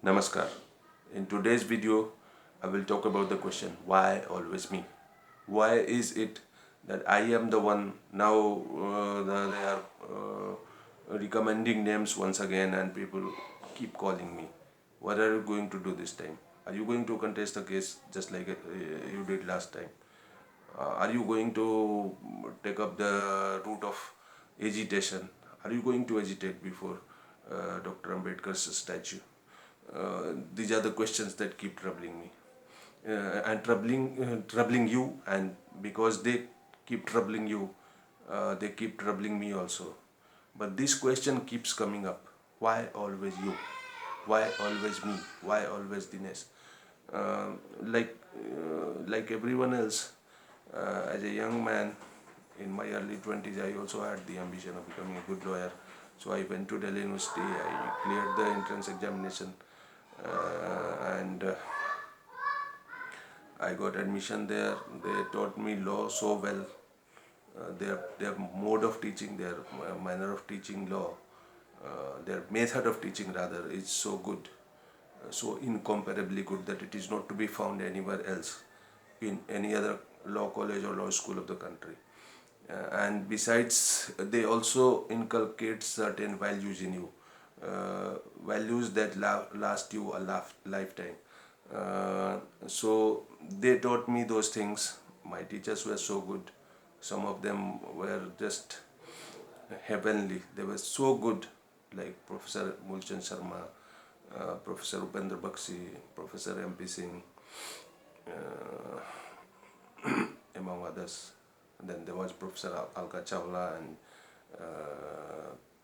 Namaskar. In today's video, I will talk about the question, why always me? Why is it that I am the one now they are recommending names once again and people keep calling me? What are you going to do this time? Are you going to contest the case just like you did last time? Are you going to take up the route of agitation? Are you going to agitate before Dr. Ambedkar's statue? These are the questions that keep troubling me and troubling you, and because they keep troubling you, they keep troubling me also. But this question keeps coming up: why always you? Why always me? Why always Dinesh? uh, like everyone else, as a young man in my early 20s, I also had the ambition of becoming a good lawyer. So I went to Delhi University, I cleared the entrance examination, and I got admission there. They taught me law so well. Their mode of teaching, their manner of teaching law, their method of teaching rather, is so good, so incomparably good, that it is not to be found anywhere else in any other law college or law school of the country. And besides, they also inculcate certain values in you, values that last you a lifetime. So they taught me those things. My teachers were so good. Some of them were just heavenly. They were so good, like Professor Mulchan Sharma, Professor Upendra Bakshi, Professor M.P. Singh, uh, among others. And then there was Professor Alka Chawla and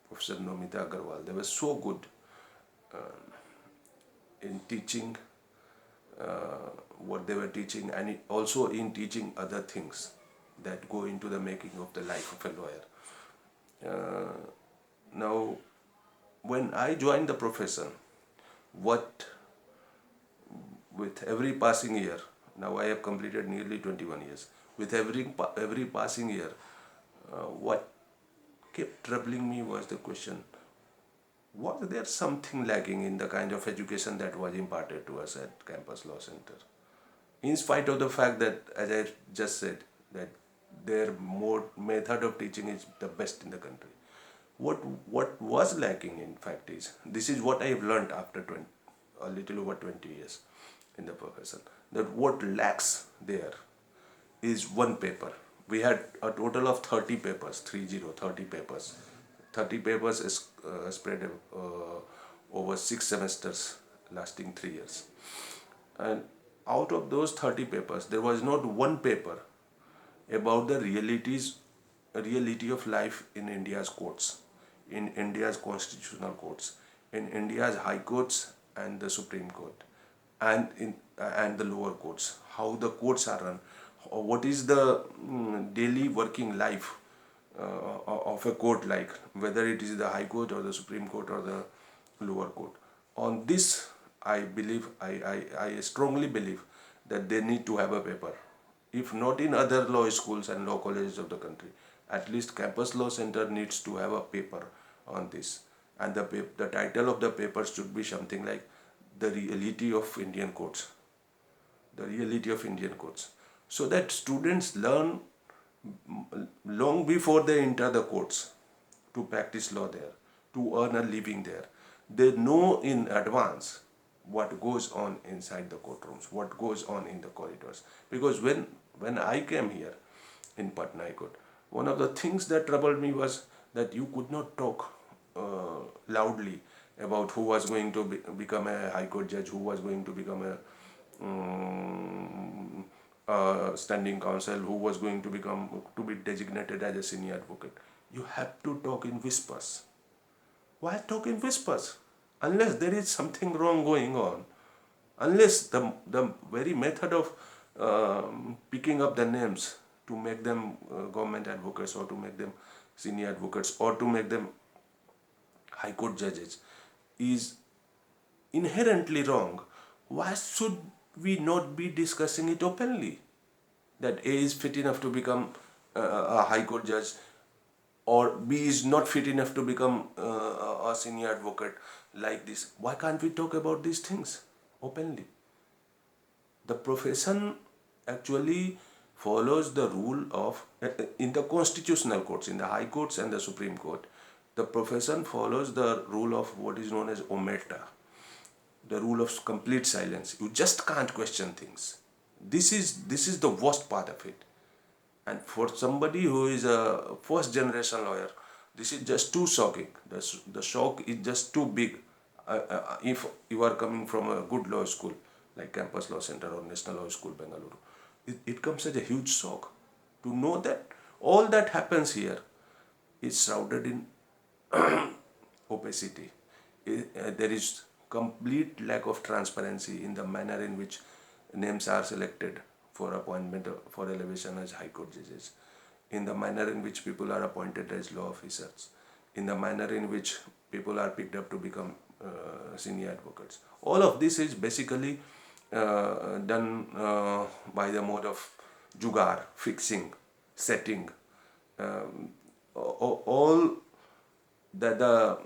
Professor Nomita Agarwal. They were so good in teaching what they were teaching, and also in teaching other things that go into the making of the life of a lawyer. Now, when I joined the profession, what with every passing year, now I have completed nearly 21 years. With every passing year, what kept troubling me was the question: was there something lacking in the kind of education that was imparted to us at Campus Law Center? In spite of the fact that, as I just said, that their method of teaching is the best in the country. What was lacking, in fact, is this is what I have learned after a little over 20 years in the profession. That what lacks there is one paper. We had a total of 30 papers, 30 papers. 30 papers is spread over 6 semesters lasting 3 years. And out of those 30 papers, there was not one paper about the reality of life in India's courts, in India's constitutional courts, in India's high courts and the Supreme Court, and the lower courts. How the courts are run, what is the daily working life of a court like, whether it is the High Court or the Supreme Court or the lower court. On this, I believe, I strongly believe that they need to have a paper. If not in other law schools and law colleges of the country, at least Campus Law Center needs to have a paper on this. And the title of the paper should be something like The Reality of Indian Courts. The reality of Indian courts. So that students learn long before they enter the courts to practice law there, to earn a living there. They know in advance what goes on inside the courtrooms, what goes on in the corridors. Because when I came here in Patna High Court, one of the things that troubled me was that you could not talk loudly about who was going to become a High Court judge, who was going to become a standing counsel, who was going to be designated as a senior advocate. You have to talk in whispers. Why talk in whispers? Unless there is something wrong going on, unless the very method of picking up the names to make them government advocates, or to make them senior advocates, or to make them high court judges is inherently wrong, why should we not be discussing it openly? That A is fit enough to become a high court judge, or B is not fit enough to become a senior advocate like this. Why can't we talk about these things openly? The profession actually follows the rule of, in the constitutional courts, in the high courts and the Supreme Court, the profession follows the rule of what is known as omerta, the rule of complete silence. You just can't question things. This is the worst part of it. And for somebody who is a first generation lawyer, this is just too shocking. The shock is just too big. If you are coming from a good law school like Campus Law Center or National Law School, Bengaluru, it comes as a huge shock to know that all that happens here is shrouded in opacity. There is complete lack of transparency in the manner in which names are selected for appointment for elevation as High Court judges, in the manner in which people are appointed as law officers, in the manner in which people are picked up to become senior advocates. All of this is basically done by the mode of jugaad, fixing, setting, all that the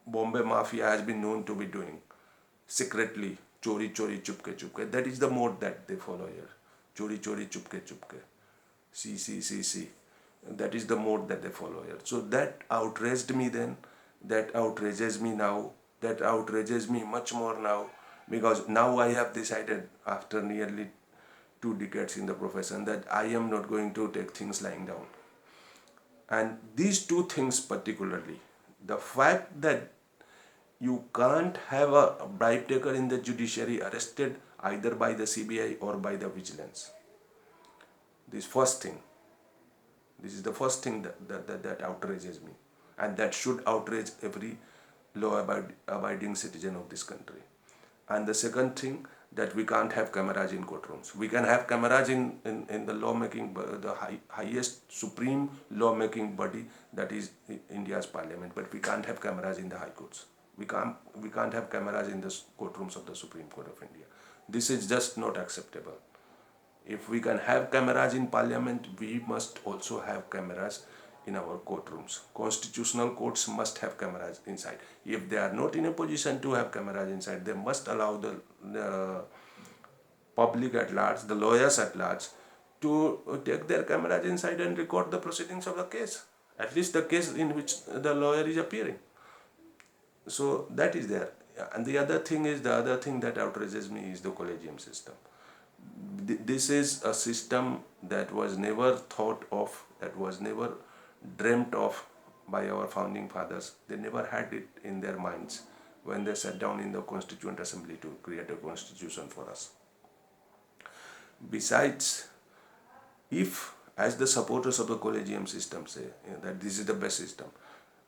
Bombay Mafia has been known to be doing secretly, chori chori chupke chupke. That is the mode that they follow here. Chori chori chupke chupke. See. That is the mode that they follow here. So that outraged me then. That outrages me now. That outrages me much more now, because now I have decided after nearly 2 decades in the profession that I am not going to take things lying down. And these two things particularly, the fact that you can't have a bribe taker in the judiciary arrested either by the CBI or by the vigilance. This is the first thing that outrages me, and that should outrage every law-abiding citizen of this country. And the second thing, that we can't have cameras in courtrooms. We can have cameras in the lawmaking, the highest supreme lawmaking body, that is India's parliament, but we can't have cameras in the high courts. We can't have cameras in the courtrooms of the Supreme Court of India. This is just not acceptable. If we can have cameras in parliament, we must also have cameras in our courtrooms. Constitutional courts must have cameras inside. If they are not in a position to have cameras inside, they must allow the public at large, the lawyers at large, to take their cameras inside and record the proceedings of the case. At least the case in which the lawyer is appearing. So that is there. And the other thing that outrages me is the collegium system. This is a system that was never thought of, that was never dreamt of by our founding fathers. They never had it in their minds when they sat down in the Constituent Assembly to create a constitution for us. Besides, if, as the supporters of the collegium system say, that this is the best system,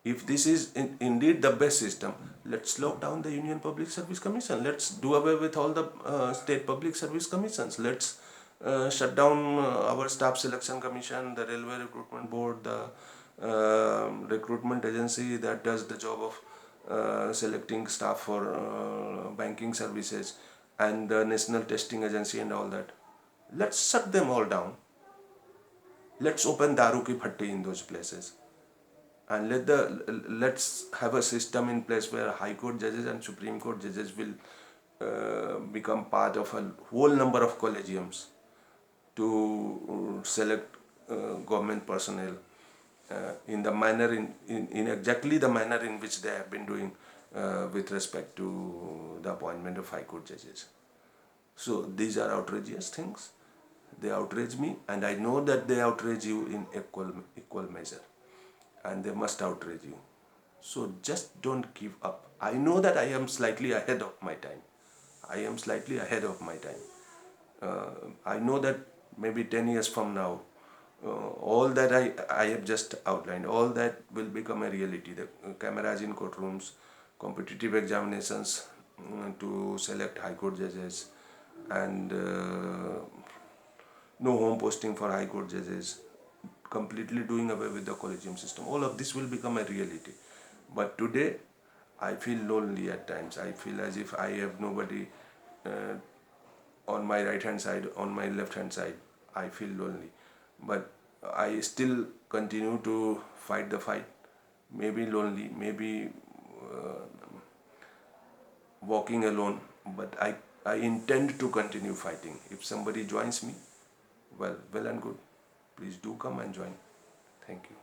if this is indeed the best system, let's lock down the Union Public Service Commission. Let's do away with all the state public service commissions. Let's shut down our Staff Selection Commission, the Railway Recruitment Board, the recruitment agency that does the job of selecting staff for banking services, and the National Testing Agency and all that. Let's shut them all down. Let's open Daru ki Phatti in those places. And let's have a system in place where High Court judges and Supreme Court judges will become part of a whole number of collegiums to select government personnel in the manner in exactly the manner in which they have been doing with respect to the appointment of High Court judges. So these are outrageous things. They outrage me, and I know that they outrage you in equal measure. And they must outrage you. So just don't give up. I know that I am slightly ahead of my time. I know that maybe 10 years from now, all that I have just outlined, all that will become a reality. The cameras in courtrooms, competitive examinations to select High Court judges, and no home posting for High Court judges, completely doing away with the collegium system. All of this will become a reality. But today, I feel lonely at times. I feel as if I have nobody on my right hand side, on my left hand side. I feel lonely. But I still continue to fight the fight. Maybe lonely, maybe walking alone, but I intend to continue fighting. If somebody joins me, well and good. Please do come and join. Thank you.